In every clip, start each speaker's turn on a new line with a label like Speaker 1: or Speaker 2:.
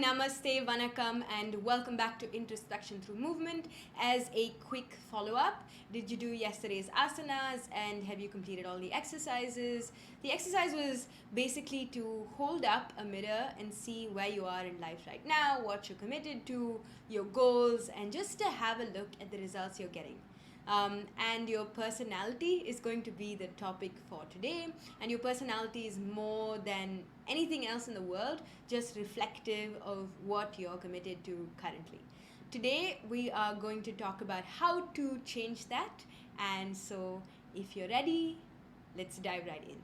Speaker 1: Namaste, Vanakkam, and welcome back to Introspection Through Movement. As a quick follow-up, did you do yesterday's asanas and have you completed all the exercises? The exercise was basically to hold up a mirror and see where you are in life right now, what you're committed to, your goals, and just to have a look at the results you're getting. And your personality is going to be the topic for today, and your personality is more than anything else in the world just reflective of what you're committed to currently. Today we are going to talk about how to change that, and so if you're ready, let's dive right in.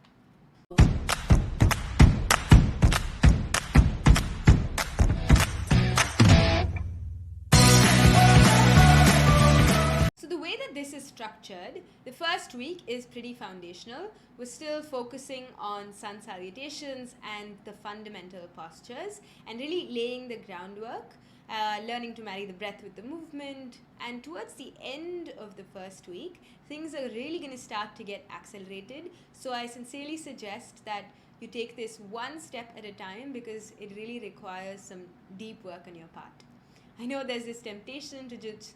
Speaker 1: So the way that this is structured, the first week is pretty foundational. We're still focusing on sun salutations and the fundamental postures and really laying the groundwork, learning to marry the breath with the movement. And towards the end of the first week, things are really going to start to get accelerated. So I sincerely suggest that you take this one step at a time because it really requires some deep work on your part. I know there's this temptation to just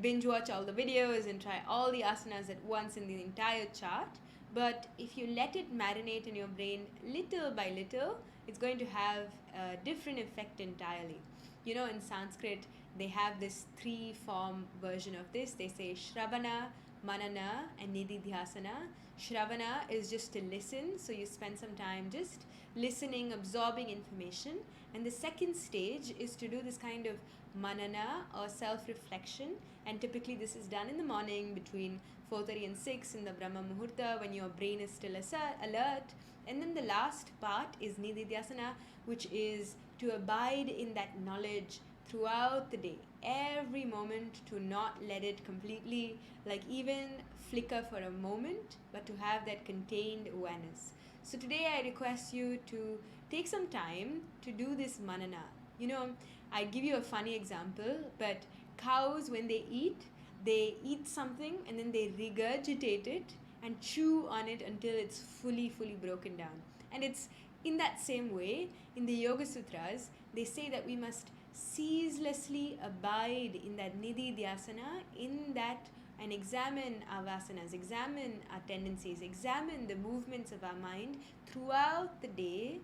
Speaker 1: binge watch all the videos and try all the asanas at once in the entire chart, but if you let it marinate in your brain little by little, it's going to have a different effect entirely. You know, in Sanskrit, they have this three-form version of this. They say shravana, manana, and nididhyasana. Shravana is just to listen, so you spend some time just listening, absorbing information. And the second stage is to do this kind of manana or self-reflection, and typically this is done in the morning between 4:30 and 6 in the Brahma Muhurta when your brain is still alert. And then the last part is nididhyasana, which is to abide in that knowledge throughout the day, every moment, to not let it completely even flicker for a moment, but to have that contained awareness. So today I request you to take some time to do this manana. You know, I give you a funny example, but cows, when they eat something and then they regurgitate it and chew on it until it's fully broken down. And it's in that same way, in the Yoga Sutras, they say that we must ceaselessly abide in that nididhyasana, in that, and examine our vasanas, examine our tendencies, examine the movements of our mind throughout the day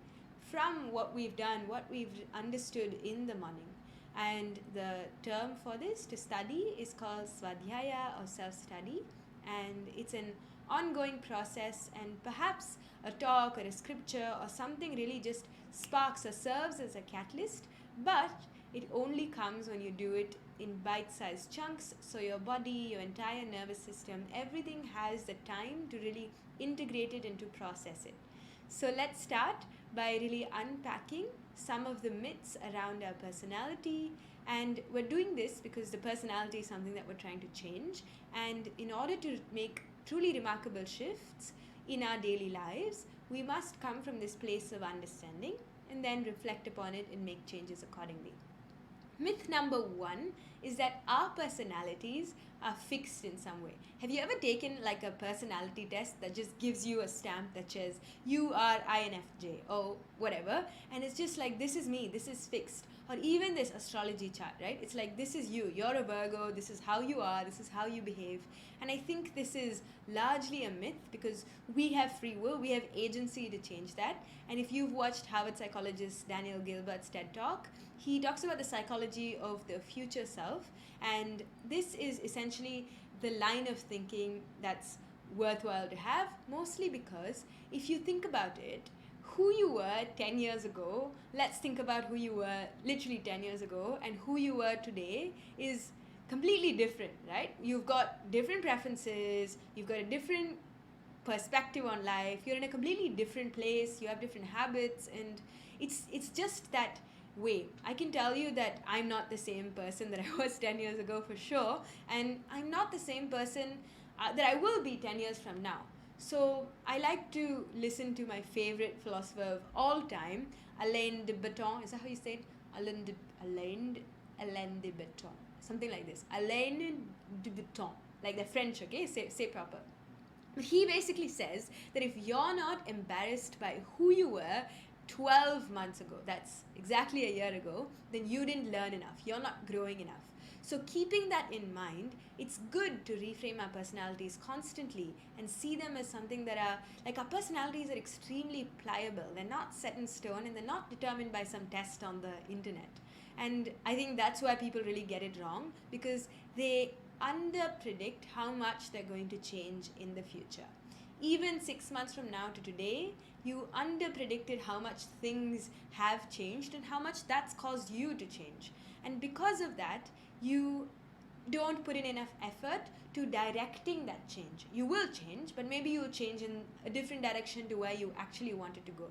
Speaker 1: from what we've done, what we've understood in the morning. And the term for this to study is called svadhyaya or self-study, and it's an ongoing process, and perhaps a talk or a scripture or something really just sparks or serves as a catalyst, but it only comes when you do it in bite-sized chunks, so your body, your entire nervous system, everything has the time to really integrate it and to process it. So let's start by really unpacking some of the myths around our personality, and we're doing this because the personality is something that we're trying to change, and in order to make truly remarkable shifts in our daily lives, we must come from this place of understanding and then reflect upon it and make changes accordingly. Myth number one is that our personalities are fixed in some way. Have you ever taken a personality test that just gives you a stamp that says you are INFJ or whatever, and it's just this is me, this is fixed? Or even this astrology chart, right? It's this is you, you're a Virgo, this is how you are, this is how you behave. And I think this is largely a myth because we have free will, we have agency to change that. And if you've watched Harvard psychologist Daniel Gilbert's TED Talk, he talks about the psychology of the future self, and this is essentially the line of thinking that's worthwhile to have, mostly because if you think about it, who you were 10 years ago, let's think about who you were literally 10 years ago, and who you were today is completely different, right? You've got different preferences, you've got a different perspective on life, you're in a completely different place, you have different habits, and it's just that way. I can tell you that I'm not the same person that I was 10 years ago for sure, and I'm not the same person that I will be 10 years from now. So I like to listen to my favorite philosopher of all time, Alain de Botton. Is that how you say it? Alain de Botton. Something like this. Alain de Botton. Like the French, okay? Say proper. But he basically says that if you're not embarrassed by who you were 12 months ago, that's exactly a year ago, then you didn't learn enough. You're not growing enough. So, keeping that in mind, it's good to reframe our personalities constantly and see them as something that are like, our personalities are extremely pliable. They're not set in stone and they're not determined by some test on the internet. And I think that's why people really get it wrong, because they underpredict how much they're going to change in the future. Even 6 months from now to today, you underpredicted how much things have changed and how much that's caused you to change. And because of that, you don't put in enough effort to directing that change. You will change, but maybe you'll change in a different direction to where you actually wanted to go.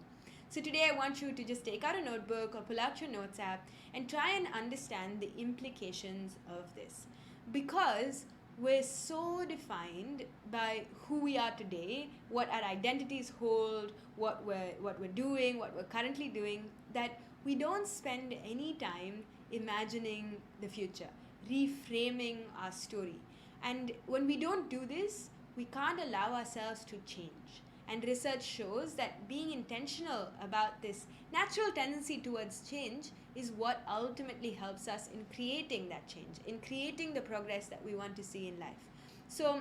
Speaker 1: So today I want you to just take out a notebook or pull out your notes app and try and understand the implications of this. Because we're so defined by who we are today, what our identities hold, what we're doing, what we're currently doing, that we don't spend any time imagining the future, reframing our story. And when we don't do this, we can't allow ourselves to change. And research shows that being intentional about this natural tendency towards change is what ultimately helps us in creating that change, in creating the progress that we want to see in life. So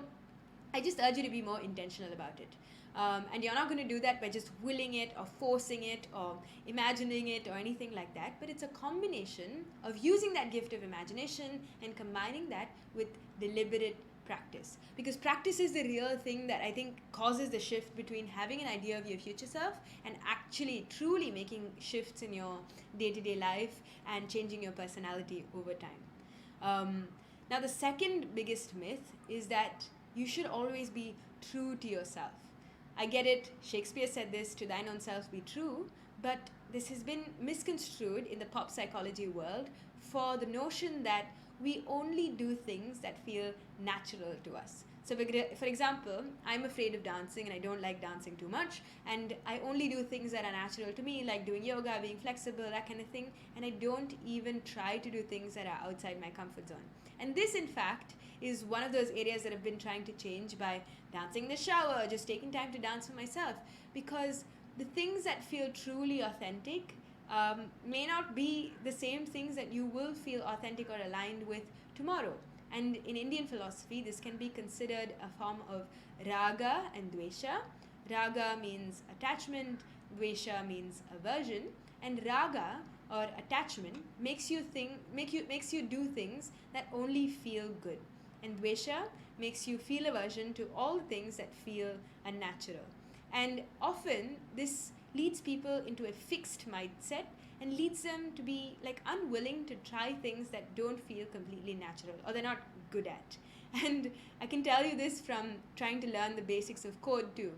Speaker 1: I just urge you to be more intentional about it. And you're not going to do that by just willing it or forcing it or imagining it or anything like that. But it's a combination of using that gift of imagination and combining that with deliberate practice. Because practice is the real thing that I think causes the shift between having an idea of your future self and actually truly making shifts in your day-to-day life and changing your personality over time. Now, the second biggest myth is that you should always be true to yourself. I get it, Shakespeare said this, to thine own self be true, but this has been misconstrued in the pop psychology world for the notion that we only do things that feel natural to us. So for example, I'm afraid of dancing and I don't like dancing too much, and I only do things that are natural to me, like doing yoga, being flexible, that kind of thing, and I don't even try to do things that are outside my comfort zone. And this, in fact, is one of those areas that I've been trying to change by dancing in the shower, just taking time to dance for myself, because the things that feel truly authentic may not be the same things that you will feel authentic or aligned with tomorrow. And in Indian philosophy, this can be considered a form of raga and dvesha. Raga means attachment, dvesha means aversion, and raga or attachment makes you do things that only feel good, and dvesha makes you feel aversion to all things that feel unnatural. And often this leads people into a fixed mindset and leads them to be like unwilling to try things that don't feel completely natural or they're not good at. And I can tell you this from trying to learn the basics of code too.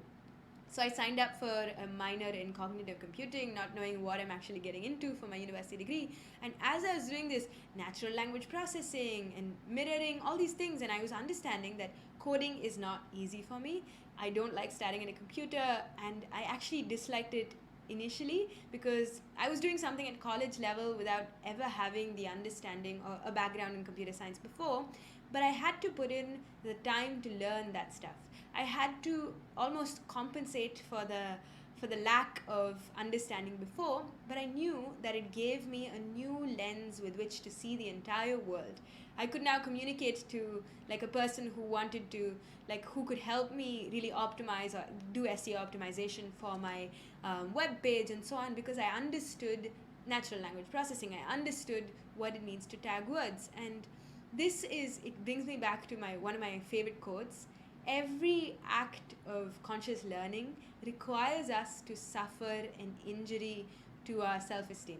Speaker 1: So I signed up for a minor in cognitive computing, not knowing what I'm actually getting into for my university degree. And as I was doing this natural language processing and mirroring, all these things, and I was understanding that coding is not easy for me. I don't like staring at a computer, and I actually disliked it initially because I was doing something at college level without ever having the understanding or a background in computer science before. But I had to put in the time to learn that stuff. I had to almost compensate for the lack of understanding before, but I knew that it gave me a new lens with which to see the entire world. I could now communicate to like a person who wanted to, like, who could help me really optimize or do SEO optimization for my web page and so on, because I understood natural language processing. I understood what it means to tag words. And it brings me back to one of my favorite quotes. Every act of conscious learning requires us to suffer an injury to our self-esteem.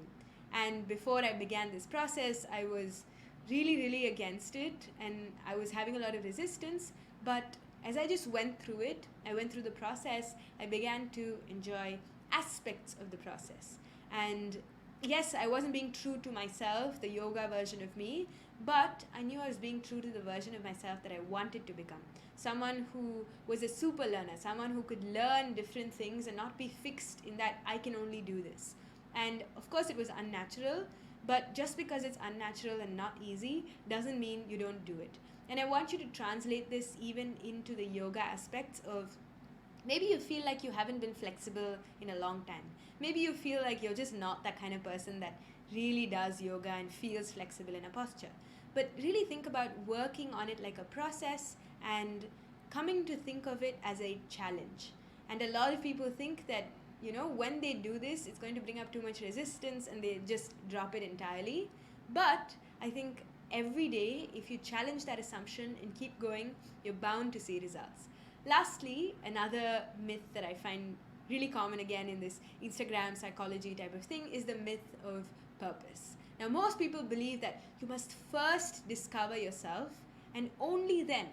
Speaker 1: And before I began this process, I was really, really against it, and I was having a lot of resistance. But as I just went through it, I went through the process, I began to enjoy aspects of the process. And yes, I wasn't being true to myself, the yoga version of me, but I knew I was being true to the version of myself that I wanted to become. Someone who was a super learner, someone who could learn different things and not be fixed in that I can only do this. And of course it was unnatural, but just because it's unnatural and not easy doesn't mean you don't do it. And I want you to translate this even into the yoga aspects of Maybe you feel like you haven't been flexible in a long time. Maybe you feel like you're just not that kind of person that really does yoga and feels flexible in a posture. But really think about working on it like a process and coming to think of it as a challenge. And a lot of people think that, when they do this, it's going to bring up too much resistance and they just drop it entirely. But I think every day, if you challenge that assumption and keep going, you're bound to see results. Lastly, another myth that I find really common again in this Instagram psychology type of thing is the myth of purpose. Now, most people believe that you must first discover yourself, and only then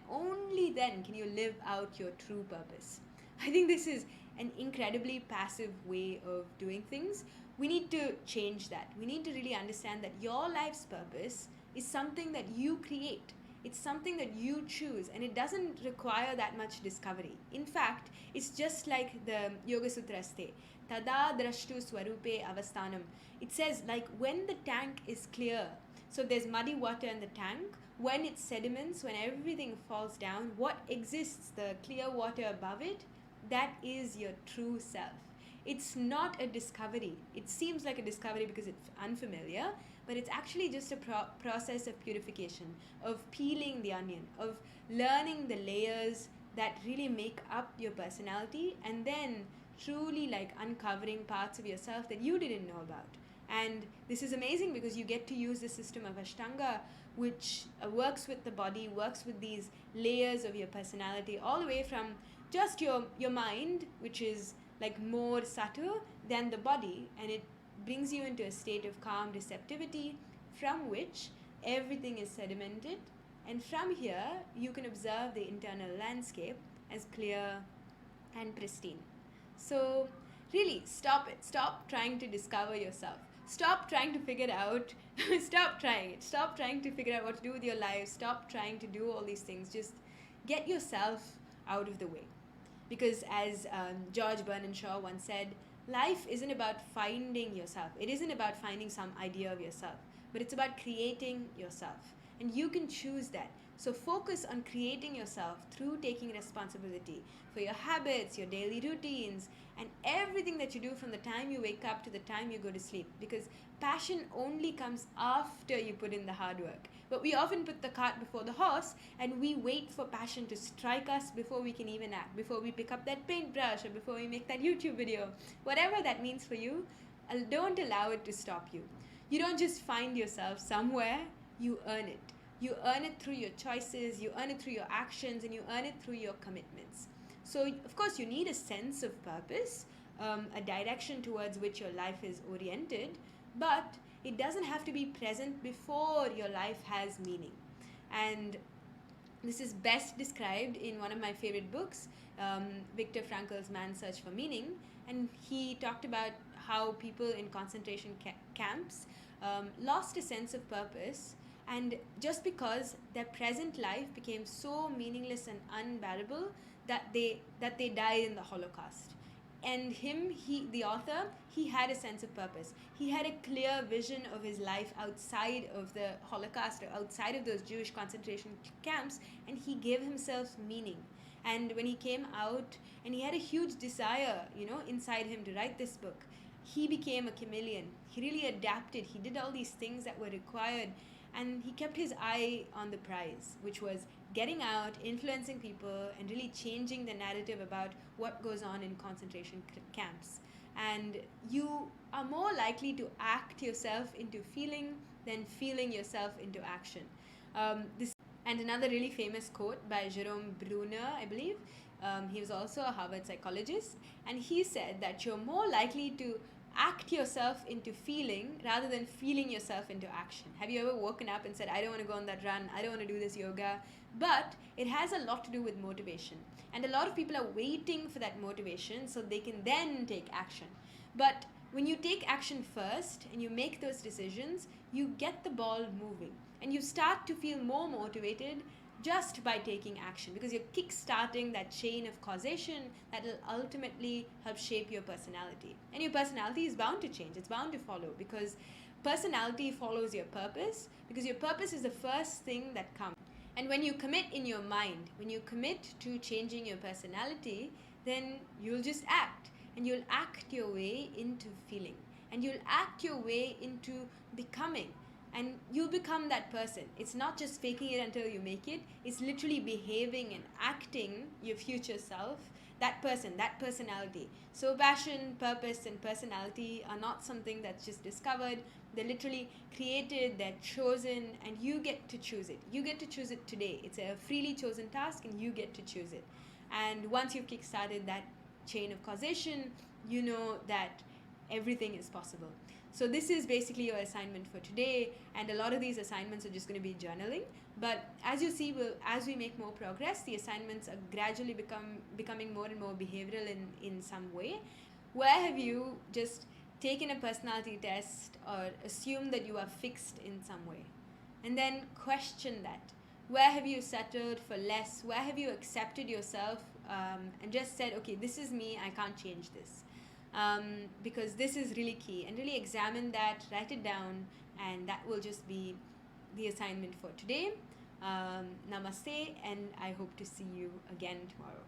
Speaker 1: can you live out your true purpose. I think this is an incredibly passive way of doing things. We need to change that. We need to really understand that your life's purpose is something that you create. It's something that you choose, and it doesn't require that much discovery. In fact, it's just like the Yoga Sutras say, Tada drashtu swarupe avasthanam. It says, like, when the tank is clear, so there's muddy water in the tank, when it sediments, when everything falls down, what exists, the clear water above it, that is your true self. It's not a discovery. It seems like a discovery because it's unfamiliar, but it's actually just a process of purification, of peeling the onion, of learning the layers that really make up your personality, and then truly like uncovering parts of yourself that you didn't know about. And this is amazing because you get to use the system of Ashtanga, which works with the body, works with these layers of your personality, all the way from just your mind, which is like more subtle than the body, and it brings you into a state of calm receptivity from which everything is sedimented, and from here you can observe the internal landscape as clear and pristine. So really stop it. Stop trying to discover yourself. Stop trying to figure out stop trying it. Stop trying to figure out what to do with your life. Stop trying to do all these things. Just get yourself out of the way. Because as George Bernard Shaw once said, life isn't about finding yourself. It isn't about finding some idea of yourself, but it's about creating yourself. And you can choose that. So focus on creating yourself through taking responsibility for your habits, your daily routines, and everything that you do from the time you wake up to the time you go to sleep. Because passion only comes after you put in the hard work. But we often put the cart before the horse, and we wait for passion to strike us before we can even act, before we pick up that paintbrush, or before we make that YouTube video. Whatever that means for you, don't allow it to stop you. You don't just find yourself somewhere, you earn it. You earn it through your choices, you earn it through your actions, and you earn it through your commitments. So, of course, you need a sense of purpose, a direction towards which your life is oriented, but it doesn't have to be present before your life has meaning. And this is best described in one of my favorite books, Viktor Frankl's Man's Search for Meaning. And he talked about how people in concentration camps lost a sense of purpose, and just because their present life became so meaningless and unbearable that they died in the Holocaust. And the author, he had a sense of purpose. He had a clear vision of his life outside of the Holocaust, or outside of those Jewish concentration camps, and he gave himself meaning. And when he came out, and he had a huge desire, inside him to write this book, he became a chameleon. He really adapted. He did all these things that were required, and he kept his eye on the prize, which was getting out, influencing people, and really changing the narrative about what goes on in concentration camps. And you are more likely to act yourself into feeling than feeling yourself into action. And another really famous quote by Jerome Bruner, I believe. He was also a Harvard psychologist, and he said that you're more likely to act yourself into feeling rather than feeling yourself into action. Have you ever woken up and said, I don't want to go on that run, I don't want to do this yoga? But it has a lot to do with motivation. And a lot of people are waiting for that motivation so they can then take action. But when you take action first and you make those decisions, you get the ball moving. And you start to feel more motivated just by taking action, because you're kick-starting that chain of causation that will ultimately help shape your personality. And your personality is bound to change. It's bound to follow, because personality follows your purpose, because your purpose is the first thing that comes. And when you commit in your mind, when you commit to changing your personality, then you'll just act, and you'll act your way into feeling, and you'll act your way into becoming, and you'll become that person. It's not just faking it until you make it, it's literally behaving and acting your future self, that person, that personality. So passion, purpose, and personality are not something that's just discovered. They're literally created, they're chosen, and you get to choose it. You get to choose it today. It's a freely chosen task, and you get to choose it. And once you've kickstarted that chain of causation, you know that everything is possible. So this is basically your assignment for today, and a lot of these assignments are just going to be journaling. But as you see, as we make more progress, the assignments are gradually becoming more and more behavioral in some way. Where have you just taken a personality test or assumed that you are fixed in some way? And then question that. Where have you settled for less? Where have you accepted yourself and just said, okay, this is me, I can't change this? Because this is really key, and really examine that, write it down, and that will just be the assignment for today. Namaste, and I hope to see you again tomorrow.